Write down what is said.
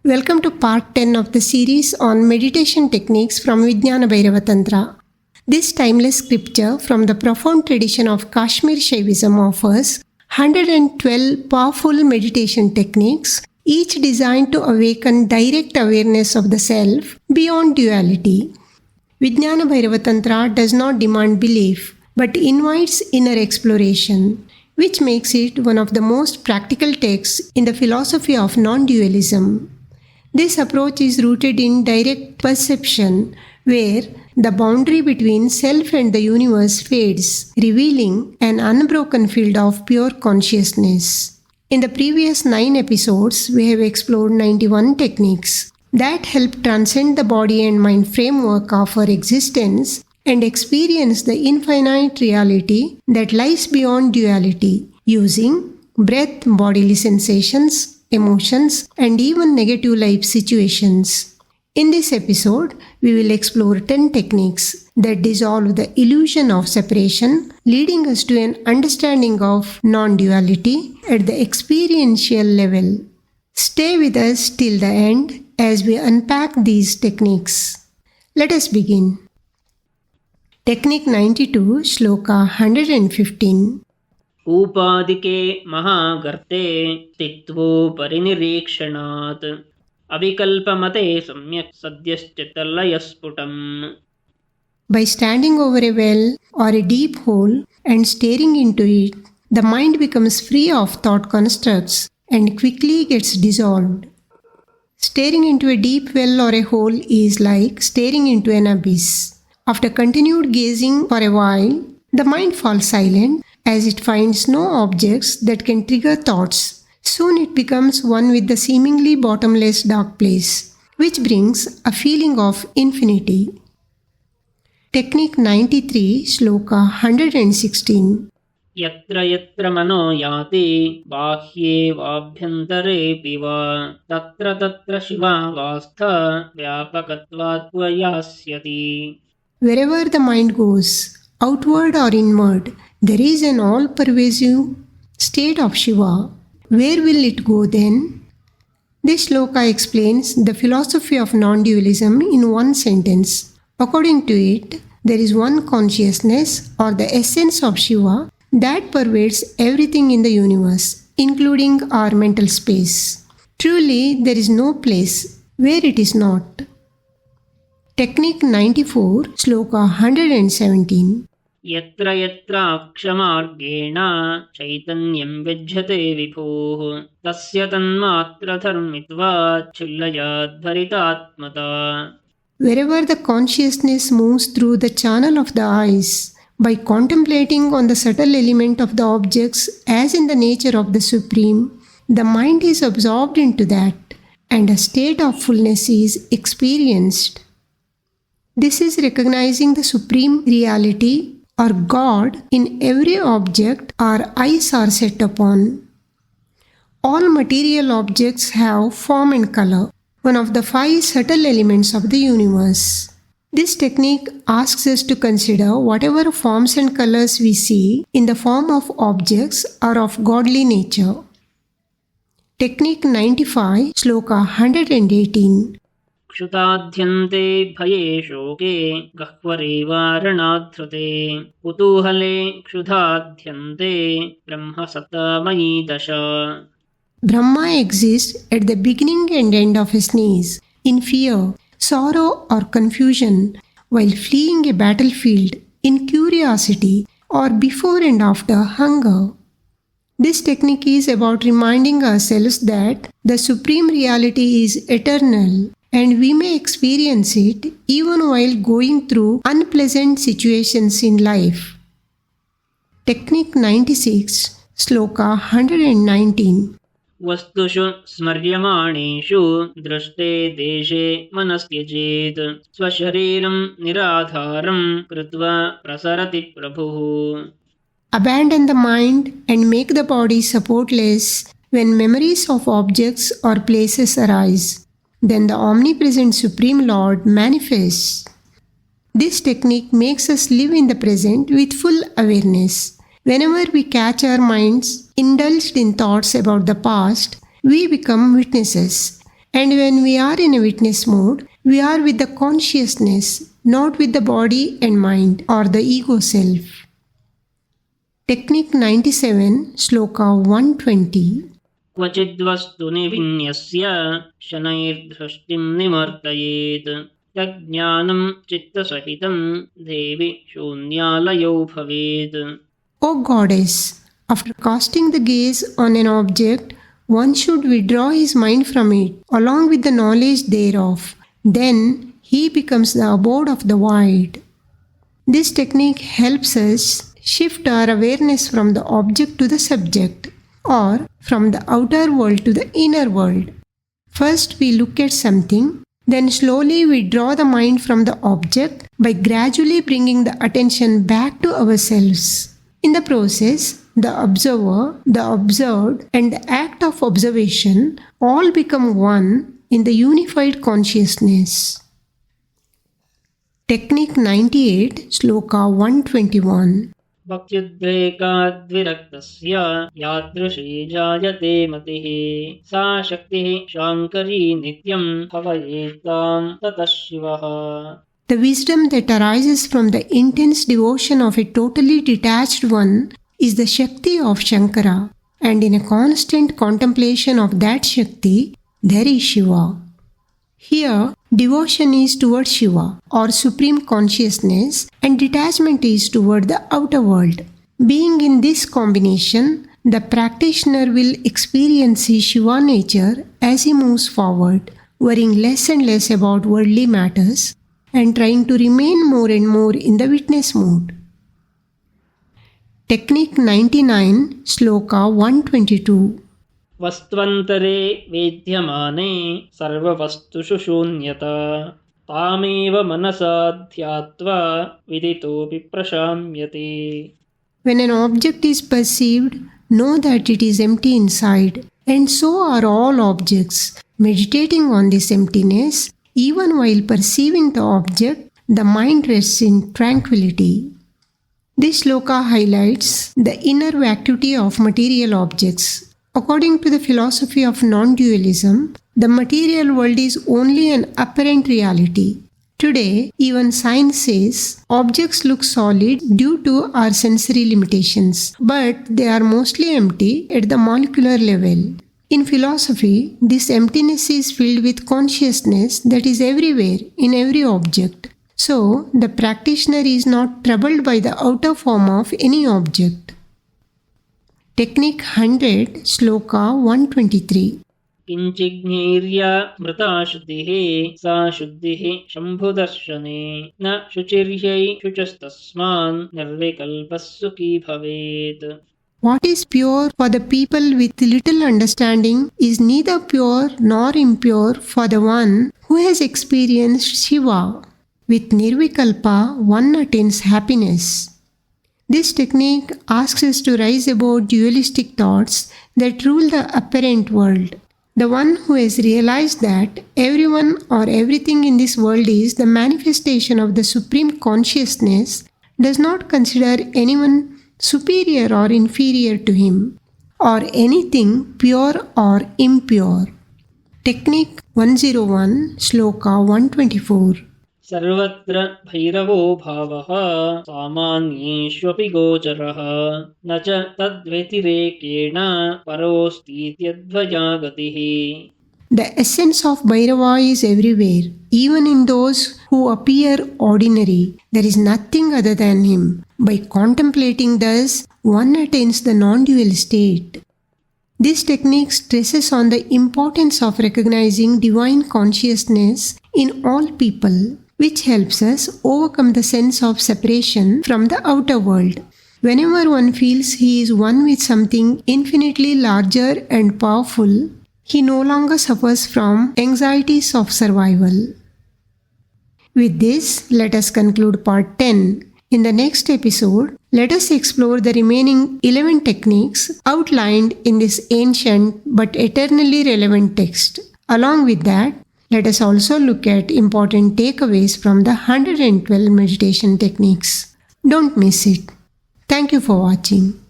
Welcome to part 10 of the series on meditation techniques from Vijnana Bhairava Tantra. This timeless scripture from the profound tradition of Kashmir Shaivism offers 112 powerful meditation techniques, each designed to awaken direct awareness of the self beyond duality. Vijnana Bhairava Tantra does not demand belief, but invites inner exploration, which makes it one of the most practical texts in the philosophy of non-dualism. This approach is rooted in direct perception, where the boundary between self and the universe fades, revealing an unbroken field of pure consciousness. In the previous 9 episodes, we have explored 91 techniques that help transcend the body and mind framework of our existence and experience the infinite reality that lies beyond duality, using breath, bodily sensations, emotions, and even negative life situations. In this episode, we will explore 10 techniques that dissolve the illusion of separation, leading us to an understanding of non-duality at the experiential level. Stay with us till the end as we unpack these techniques. Let us begin. Technique 92, Shloka 115. ऊपादिके महागर्ते स्थित्वोपरिनिरीक्षणात् अविकल्पमते सम्यक् सद्यश्चित्तलयस्फुटम्. By standing over a well or a deep hole and staring into it, the mind becomes free of thought constructs and quickly gets dissolved. Staring into a deep well or a hole is like staring into an abyss. After continued gazing for a while, the mind falls silent as it finds no objects that can trigger thoughts. Soon it becomes one with the seemingly bottomless dark place, which brings a feeling of infinity. Technique 93, Shloka 116. यत्र यत्र मनो याति बाह्ये वाभ्यन्तरेऽपि वा तत्र तत्र शिवावस्था व्यापकत्वात् यास्यति. Wherever the mind goes, outward or inward, there is an all-pervasive state of Shiva. Where will it go then? This shloka explains the philosophy of non-dualism in one sentence. According to it, there is one consciousness or the essence of Shiva that pervades everything in the universe, including our mental space. Truly, there is no place where it is not. Technique 94, Sloka 117. यत्र यत्राक्षमार्गेण चैतन्यं विज्यते विभुः तस्य तन्मात्रधर्मित्वात् क्षुल्लयाद्भरितात्मता. Wherever the consciousness moves through the channel of the eyes, by contemplating on the subtle element of the objects as in the nature of the Supreme, the mind is absorbed into that, and a state of fullness is experienced. This is recognizing the Supreme Reality or God in every object our eyes are set upon. All material objects have form and color, one of the 5 subtle elements of the universe. This technique asks us to consider whatever forms and colors we see in the form of objects are of godly nature. Technique 95, Sloka 118. क्षुताध्यन्ते भये शोके गह्वरेवारणाद्धृते कुतूहले क्षुधाध्यन्ते ब्रह्मसत्तामयी दशा. Brahma exists at the beginning and end of a sneeze, in fear, sorrow or confusion, while fleeing a battlefield, in curiosity, or before and after hunger. This technique is about reminding ourselves that the Supreme Reality is eternal, and we may experience it even while going through unpleasant situations in life. Technique 96, Sloka 119. वस्तुषु स्मर्यमाणेषु दृष्टे देशे मनस्त्यजेत् स्वशरीरं निराधारं कृत्वा प्रसरति प्रभुः. Abandon the mind and make the body supportless when memories of objects or places arise. Then the omnipresent Supreme Lord manifests. This technique makes us live in the present with full awareness. Whenever we catch our minds indulged in thoughts about the past, we become witnesses. And when we are in a witness mode, we are with the consciousness, not with the body and mind or the ego self. Technique 97, Sloka 120. क्वचिद्वस्तुनि विन्यस्य शनैर्दृष्टिं निवर्तयेत् यज्ञानं चित्तसहितं देवि शून्यालयो भवेत्. O Goddess, after casting the gaze on an object, one should withdraw his mind from it along with the knowledge thereof. Then he becomes the abode of the void. This technique helps us shift our awareness from the object to the subject, or from the outer world to the inner world. First we look at something, then slowly withdraw the mind from the object by gradually bringing the attention back to ourselves. In the process, the observer, the observed, and the act of observation all become one in the unified consciousness. Technique 98, Sloka 121. भक्त्युद्रेकाद्विरक्तस्य यादृशी जायते मतिः सा शक्तिः शाङ्करी नित्यं भवयेत्तां ततः शिवः. The wisdom that arises from the intense devotion of a totally detached one is the Shakti of Shankara, and in a constant contemplation of that Shakti, there is Shiva. Here, devotion is toward Shiva or Supreme Consciousness, and detachment is toward the outer world. Being in this combination, the practitioner will experience his Shiva nature as he moves forward, worrying less and less about worldly matters and trying to remain more and more in the witness mode. Technique 99, Sloka 122. वस्त्वन्तरे वेद्यमाने सर्ववस्तुषु शून्यता तामेव मनसा ध्यात्वा विदितोऽपि प्रशाम्यते. When an object is perceived, know that it is empty inside, and so are all objects. Meditating on this emptiness, even while perceiving the object, the mind rests in tranquility. This sloka highlights the inner vacuity of material objects. According to the philosophy of non-dualism, the material world is only an apparent reality. Today, even science says objects look solid due to our sensory limitations, but they are mostly empty at the molecular level. In philosophy, this emptiness is filled with consciousness that is everywhere, in every object. So, the practitioner is not troubled by the outer form of any object. Technique 100, Sloka 123. किञ्चिज्ञैर्या मृता शुद्धिः सा शुद्धिः शम्भुदर्शने न शुचिर्यै शुचस्तस्मान् निर्विकल्पः सुखी भवेत्. What is pure for the people with little understanding is neither pure nor impure for the one who has experienced Shiva. With Nirvikalpa, one attains happiness. This technique asks us to rise above dualistic thoughts that rule the apparent world. The one who has realized that everyone or everything in this world is the manifestation of the Supreme Consciousness does not consider anyone superior or inferior to him, or anything pure or impure. Technique 101, Sloka 124. सर्वत्र भैरवो भावः सामान्येष्वपि गोचरः न च तद्व्यतिरेकेण परोऽस्तीत्यद्वया गतिः. The essence of Bhairava is everywhere, even in those who appear ordinary. There is nothing other than him. By contemplating thus, one attains the non-dual state. This technique stresses on the importance of recognizing divine consciousness in all people, which helps us overcome the sense of separation from the outer world. Whenever one feels he is one with something infinitely larger and powerful, he no longer suffers from anxieties of survival. With this, let us conclude part 10. In the next episode, let us explore the remaining 11 techniques outlined in this ancient but eternally relevant text. Along with that, let us also look at important takeaways from the 112 meditation techniques. Don't miss it. Thank you for watching.